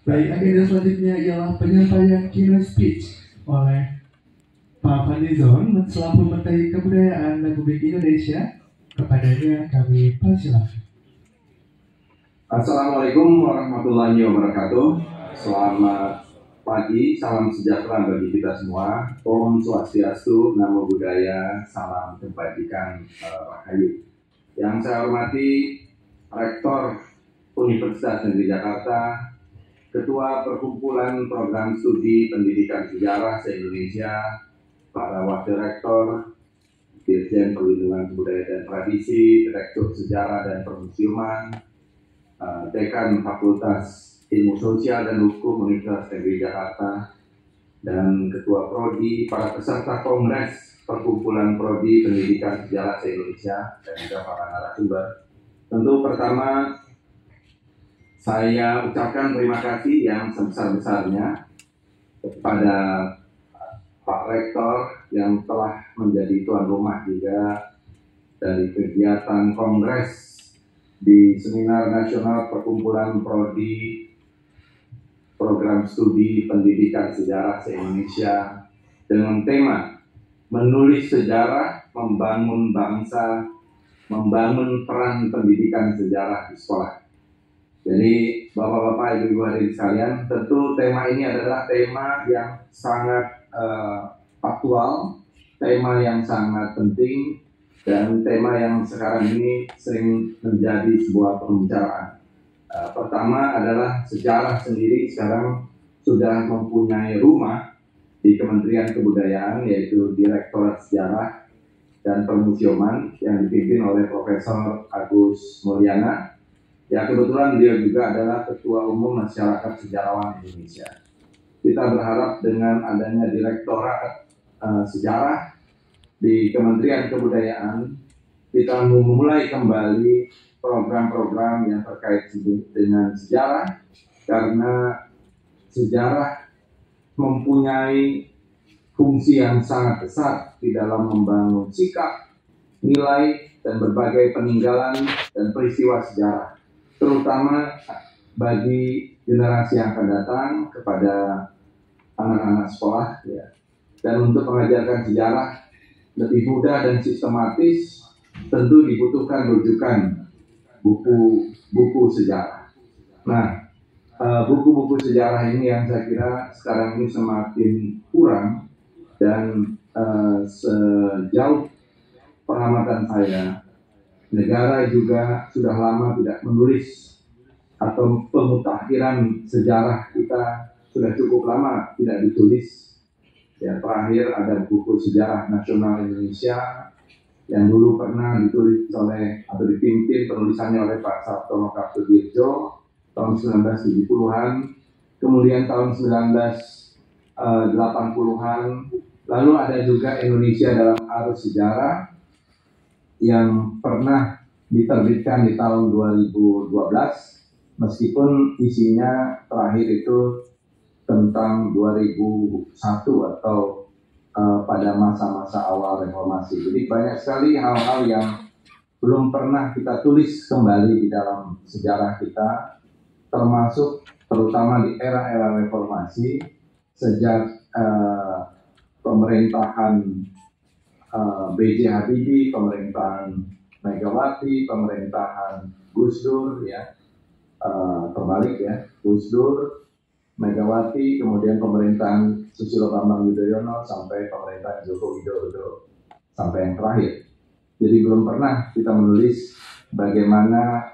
Baik, agenda selanjutnya ialah penyampaian keynote speech oleh Pak Fadlizon selaku Menteri Kebudayaan Republik Indonesia. Kepadanya kami persilakan. Assalamualaikum warahmatullahi wabarakatuh. Selamat pagi, salam sejahtera bagi kita semua. Om Swastiastu, Namo Buddhaya, salam kebajikan Rahayu. Yang saya hormati Rektor Universitas Negeri Jakarta, Ketua Perkumpulan Program Studi Pendidikan Sejarah se-Indonesia, para Wakil Rektor, Dirjen Perlindungan Budaya dan Tradisi, Direktur Sejarah dan Permusiuman, Dekan Fakultas Ilmu Sosial dan Hukum Universitas Negeri Jakarta, dan Ketua Prodi, para peserta Kongres Perkumpulan Prodi Pendidikan Sejarah se-Indonesia, dan juga para narasumber. Tentu pertama, saya ucapkan terima kasih yang sebesar-besarnya kepada Pak Rektor yang telah menjadi tuan rumah juga dari kegiatan Kongres di Seminar Nasional Perkumpulan Prodi Program Studi Pendidikan Sejarah se-Indonesia dengan tema menulis sejarah, membangun bangsa, membangun peran pendidikan sejarah di sekolah. Jadi Bapak-Bapak, Ibu-Ibu hadirin sekalian, tentu tema ini adalah tema yang sangat aktual, tema yang sangat penting, dan tema yang sekarang ini sering menjadi sebuah pembicaraan. Pertama adalah sejarah sendiri sekarang sudah mempunyai rumah di Kementerian Kebudayaan, yaitu Direktorat Sejarah dan Permusiuman yang dipimpin oleh Profesor Agus Mulyana. Ya, kebetulan dia juga adalah Ketua Umum Masyarakat Sejarawan Indonesia. Kita berharap dengan adanya Direktorat Sejarah di Kementerian Kebudayaan, kita memulai kembali program-program yang terkait dengan sejarah, karena sejarah mempunyai fungsi yang sangat besar di dalam membangun sikap, nilai, dan berbagai peninggalan dan peristiwa sejarah, terutama bagi generasi yang akan datang, kepada anak-anak sekolah, ya. Dan untuk mengajarkan sejarah lebih mudah dan sistematis, tentu dibutuhkan rujukan buku-buku sejarah. Nah, buku-buku sejarah ini yang saya kira sekarang ini semakin kurang, dan sejauh pengamatan saya, negara juga sudah lama tidak menulis, atau pemutakhiran sejarah kita sudah cukup lama tidak ditulis. Ya, terakhir ada buku Sejarah Nasional Indonesia yang dulu pernah ditulis oleh atau dipimpin penulisannya oleh Pak Sabtono Kartodirjo tahun 1970-an, kemudian tahun 1980-an, lalu ada juga Indonesia dalam Arus Sejarah yang pernah diterbitkan di tahun 2012, meskipun isinya terakhir itu tentang 2001 atau pada masa-masa awal reformasi. Jadi banyak sekali hal-hal yang belum pernah kita tulis kembali di dalam sejarah kita, termasuk terutama di era-era reformasi, sejak pemerintahan B.J. Habibie, pemerintahan Megawati, pemerintahan Gus Dur, ya, terbalik ya, Gus Dur, Megawati, kemudian pemerintahan Susilo Bambang Yudhoyono, sampai pemerintahan Joko Widodo sampai yang terakhir. Jadi belum pernah kita menulis bagaimana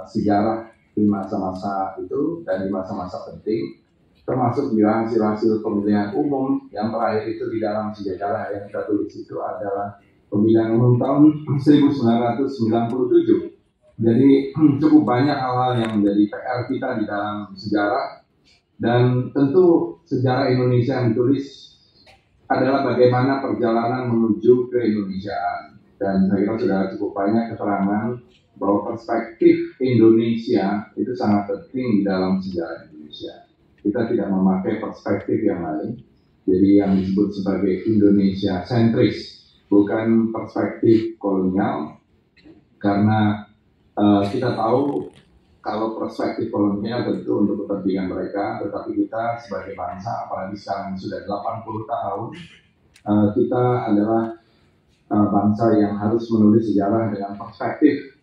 sejarah di masa-masa itu dan di masa-masa penting, termasuk juga hasil-hasil pemilihan umum. Yang terakhir itu di dalam sejarah yang kita tulis itu adalah pemilihan umum tahun 1997. Jadi cukup banyak hal-hal yang menjadi PR kita di dalam sejarah. Dan tentu sejarah Indonesia yang ditulis adalah bagaimana perjalanan menuju keindonesiaan. Dan saya kira sudah cukup banyak keterangan bahwa perspektif Indonesia itu sangat penting di dalam sejarah Indonesia. Kita tidak memakai perspektif yang lain, jadi yang disebut sebagai Indonesia sentris, bukan perspektif kolonial, karena kita tahu kalau perspektif kolonial tentu untuk kepentingan mereka, tetapi kita sebagai bangsa, apalagi sekarang sudah 80 tahun, kita adalah bangsa yang harus menulis sejarah dengan perspektif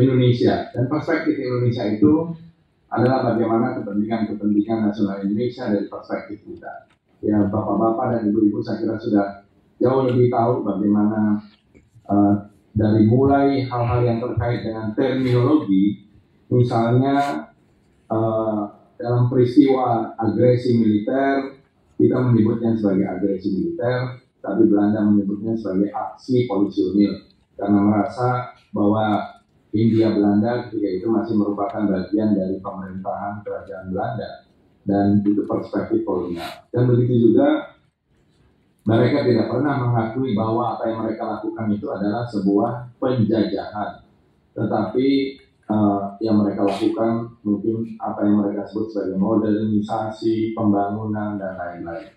Indonesia. Dan perspektif Indonesia itu adalah bagaimana kepentingan nasional Indonesia dari perspektif kita. Ya, bapak-bapak dan ibu-ibu saya kira sudah jauh lebih tahu bagaimana dari mulai hal-hal yang terkait dengan terminologi, misalnya dalam peristiwa agresi militer, kita menyebutnya sebagai agresi militer, tapi Belanda menyebutnya sebagai aksi polisionil, karena merasa bahwa Hindia Belanda ketika itu masih merupakan bagian dari pemerintahan kerajaan Belanda, dan itu perspektif kolonial. Dan begitu juga mereka tidak pernah mengakui bahwa apa yang mereka lakukan itu adalah sebuah penjajahan, tetapi yang mereka lakukan mungkin apa yang mereka sebut sebagai modernisasi, pembangunan, dan lain-lain.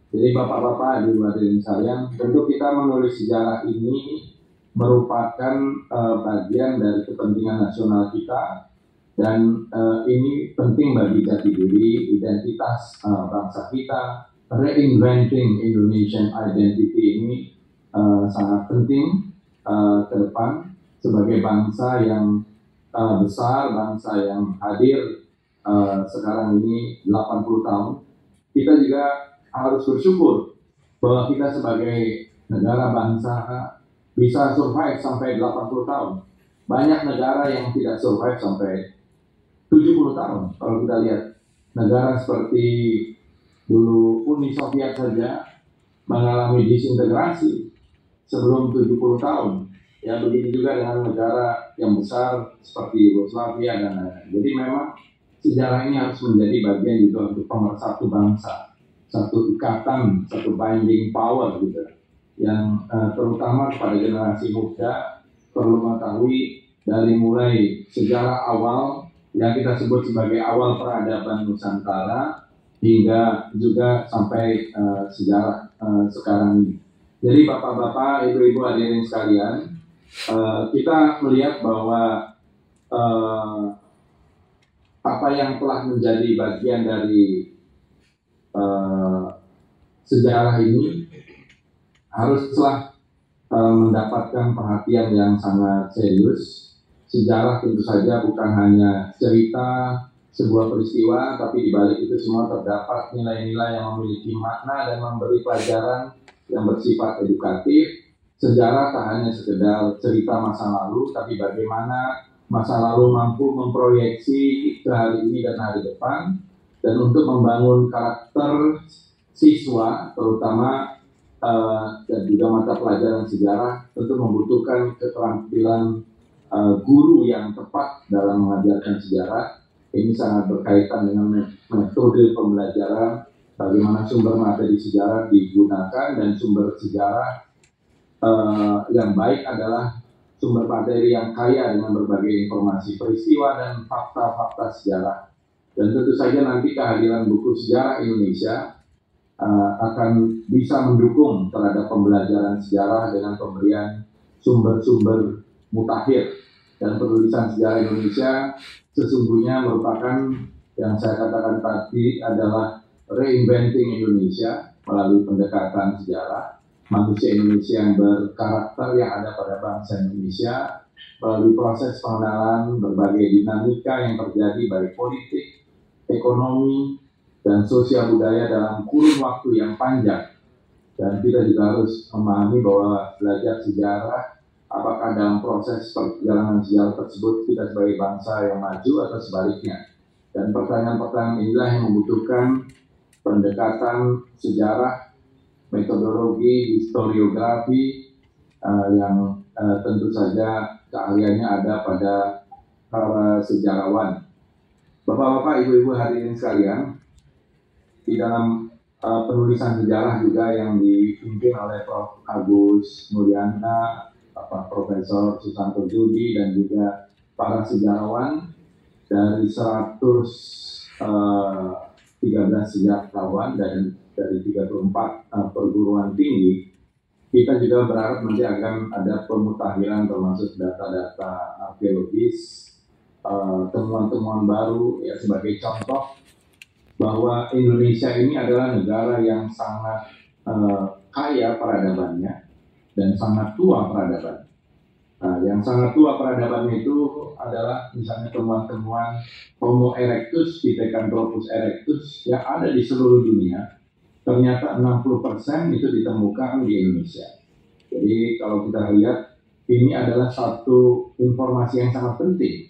Jadi bapak-bapak, ibu hadirin sekalian, tentu kita menulis sejarah ini merupakan bagian dari kepentingan nasional kita, dan ini penting bagi jati diri, identitas bangsa kita. Reinventing Indonesian identity ini sangat penting ke depan sebagai bangsa yang besar, bangsa yang hadir sekarang ini 80 tahun. Kita juga harus bersyukur bahwa kita sebagai negara bangsa bisa survive sampai 80 tahun. Banyak negara yang tidak survive sampai 70 tahun. Kalau kita lihat negara seperti dulu Uni Soviet saja mengalami disintegrasi sebelum 70 tahun. Ya, begitu juga dengan negara yang besar seperti Yugoslavia dan lain-lain. Jadi memang sejarah ini harus menjadi bagian juga untuk pemersatu bangsa, satu ikatan, satu binding power gitu, yang terutama kepada generasi muda perlu mengetahui dari mulai sejarah awal yang kita sebut sebagai awal peradaban Nusantara hingga juga sampai sejarah sekarang ini. Jadi bapak-bapak, ibu-ibu hadirin sekalian, kita melihat bahwa apa yang telah menjadi bagian dari sejarah ini haruslah mendapatkan perhatian yang sangat serius. Sejarah tentu saja bukan hanya cerita sebuah peristiwa, tapi di balik itu semua terdapat nilai-nilai yang memiliki makna dan memberi pelajaran yang bersifat edukatif. Sejarah tak hanya sekedar cerita masa lalu, tapi bagaimana masa lalu mampu memproyeksi ke hari ini dan hari depan, dan untuk membangun karakter siswa, terutama dan juga mata pelajaran sejarah, tentu membutuhkan keterampilan guru yang tepat dalam mengajarkan sejarah. Ini sangat berkaitan dengan metode pembelajaran, bagaimana sumber materi sejarah digunakan, dan sumber sejarah yang baik adalah sumber materi yang kaya dengan berbagai informasi peristiwa dan fakta-fakta sejarah. Dan tentu saja nanti kehadiran buku sejarah Indonesia akan bisa mendukung terhadap pembelajaran sejarah dengan pemberian sumber-sumber mutakhir. Dan penulisan sejarah Indonesia sesungguhnya merupakan yang saya katakan tadi adalah reinventing Indonesia melalui pendekatan sejarah. Manusia Indonesia yang berkarakter yang ada pada bangsa Indonesia melalui proses pengenalan berbagai dinamika yang terjadi baik politik, ekonomi, dan sosial budaya dalam kurun waktu yang panjang. Dan kita juga harus memahami bahwa belajar sejarah, apakah dalam proses perjalanan sejarah tersebut kita sebagai bangsa yang maju atau sebaliknya. Dan pertanyaan-pertanyaan inilah yang membutuhkan pendekatan sejarah, metodologi, historiografi yang tentu saja keahliannya ada pada para sejarawan. Bapak-bapak, ibu-ibu hadirin sekalian, di dalam penulisan sejarah juga yang dipimpin oleh Prof. Agus Mulyana, Bapak Profesor Susanto Judi, dan juga para sejarawan dari 113 sejarawan dan dari 34 perguruan tinggi. Kita juga berharap nanti akan ada pemutakhiran termasuk data-data arkeologis temuan-temuan baru ya, sebagai contoh bahwa Indonesia ini adalah negara yang sangat kaya peradabannya dan sangat tua peradaban. Nah, yang sangat tua peradabannya itu adalah misalnya temuan-temuan Homo erectus, Pithecanthropus erectus yang ada di seluruh dunia. Ternyata 60% itu ditemukan di Indonesia. Jadi kalau kita lihat, ini adalah satu informasi yang sangat penting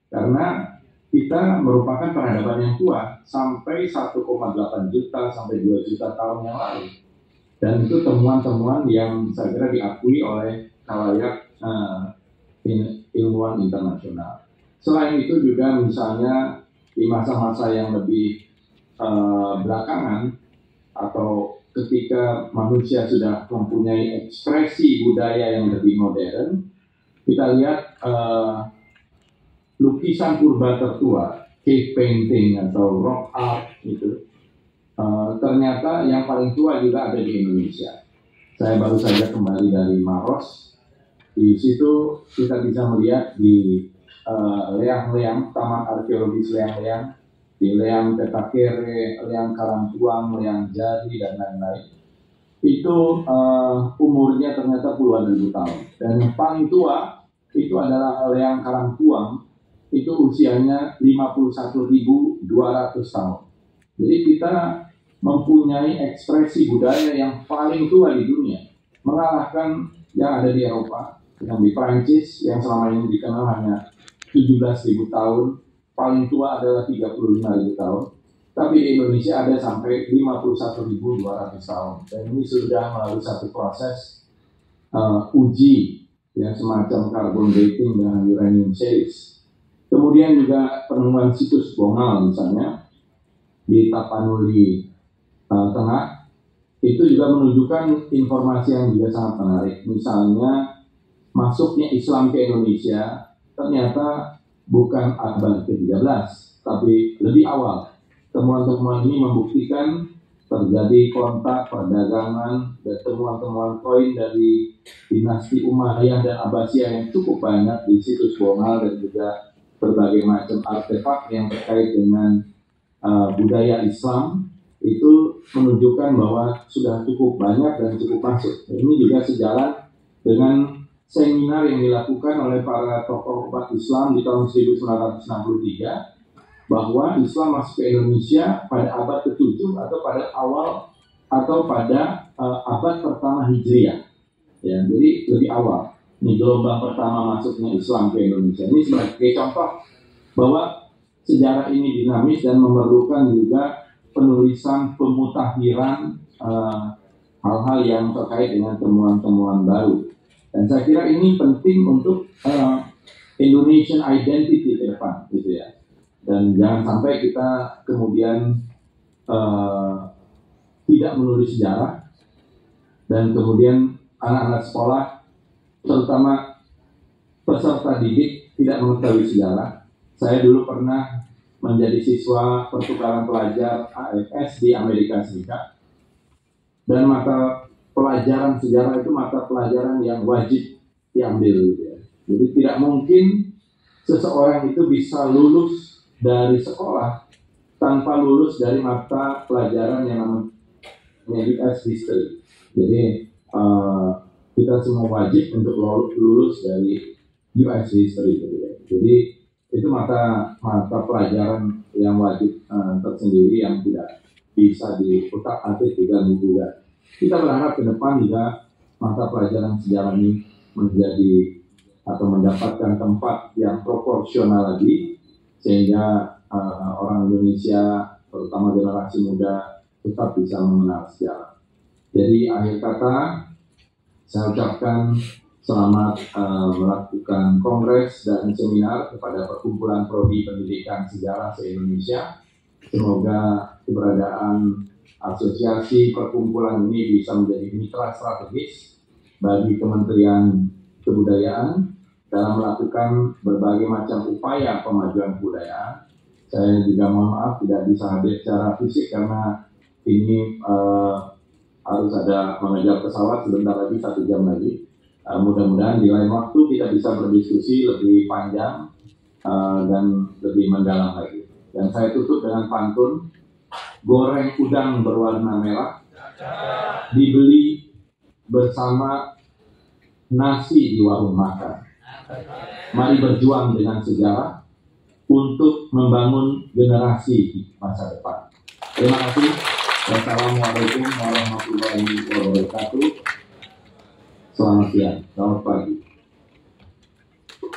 karena kita merupakan peradaban yang tua sampai 1,8 juta sampai 2 juta tahun yang lalu. Dan itu temuan-temuan yang saya kira diakui oleh khalayak ilmuwan internasional. Selain itu juga misalnya di masa-masa yang lebih belakangan atau ketika manusia sudah mempunyai ekspresi budaya yang lebih modern, kita lihat lukisan purba tertua, cave painting atau rock art itu, ternyata yang paling tua juga ada di Indonesia. Saya baru saja kembali dari Maros. Di situ kita bisa melihat di Leang-Leang, Taman Arkeologis Leang-Leang, di Leang Petakere, Leang Karangtuang, Leang Jadi, dan lain-lain. Itu umurnya ternyata puluhan ribu tahun. Dan yang paling tua itu adalah Leang Karangtuang, itu usianya 51.200 tahun. Jadi kita mempunyai ekspresi budaya yang paling tua di dunia, mengalahkan yang ada di Eropa, yang di Prancis yang selama ini dikenal hanya 17.000 tahun, paling tua adalah 35.000 tahun, tapi di Indonesia ada sampai 51.200 tahun, dan ini sudah melalui satu proses uji ya, semacam carbon dating dengan uranium series. Kemudian juga penemuan situs Bongal misalnya di Tapanuli Tengah, itu juga menunjukkan informasi yang juga sangat menarik. Misalnya masuknya Islam ke Indonesia ternyata bukan abad ke-13, tapi lebih awal. Temuan-temuan ini membuktikan terjadi kontak perdagangan dan temuan-temuan koin dari dinasti Umayyah dan Abbasiyah yang cukup banyak di situs Bongal, dan juga berbagai macam artefak yang terkait dengan budaya Islam, itu menunjukkan bahwa sudah cukup banyak dan cukup masuk. Ini juga sejalan dengan seminar yang dilakukan oleh para tokoh umat Islam di tahun 1963, bahwa Islam masuk ke Indonesia pada abad ke-7 atau pada awal atau pada abad pertama Hijriah. Ya, jadi lebih awal. Ini gelombang pertama masuknya Islam ke Indonesia. Ini sebagai contoh bahwa sejarah ini dinamis dan memerlukan juga penulisan pemutakhiran hal-hal yang terkait dengan temuan-temuan baru. Dan saya kira ini penting untuk Indonesian identity ke depan, gitu ya. Dan jangan sampai kita kemudian tidak menulis sejarah, dan kemudian anak-anak sekolah, terutama peserta didik, tidak mengetahui sejarah. Saya dulu pernah menjadi siswa pertukaran pelajar AFS di Amerika Serikat, dan mata pelajaran sejarah itu mata pelajaran yang wajib diambil, gitu ya. Jadi tidak mungkin seseorang itu bisa lulus dari sekolah tanpa lulus dari mata pelajaran yang namanya US History. Jadi kita semua wajib untuk lulus dari US History, gitu ya. Jadi itu mata pelajaran yang wajib tersendiri yang tidak bisa diutak-atik juga digugat. Kita berharap ke depan juga mata pelajaran sejarah ini menjadi atau mendapatkan tempat yang proporsional lagi, sehingga orang Indonesia, terutama generasi muda, tetap bisa mengenal sejarah. Jadi akhir kata, saya ucapkan selamat melakukan kongres dan seminar kepada Perkumpulan Prodi Pendidikan Sejarah se-Indonesia. Semoga keberadaan asosiasi perkumpulan ini bisa menjadi mitra strategis bagi Kementerian Kebudayaan dalam melakukan berbagai macam upaya pemajuan kebudayaan. Saya juga mohon maaf tidak bisa hadir secara fisik karena ini harus ada mengejar pesawat sebentar lagi, 1 jam lagi. Mudah-mudahan di lain waktu kita bisa berdiskusi lebih panjang dan lebih mendalam lagi. Dan saya tutup dengan pantun, goreng udang berwarna merah, dibeli bersama nasi di warung makan. Mari berjuang dengan sejarah untuk membangun generasi di masa depan. Terima kasih. Wassalamualaikum warahmatullahi wabarakatuh. Selamat siang, selamat pagi.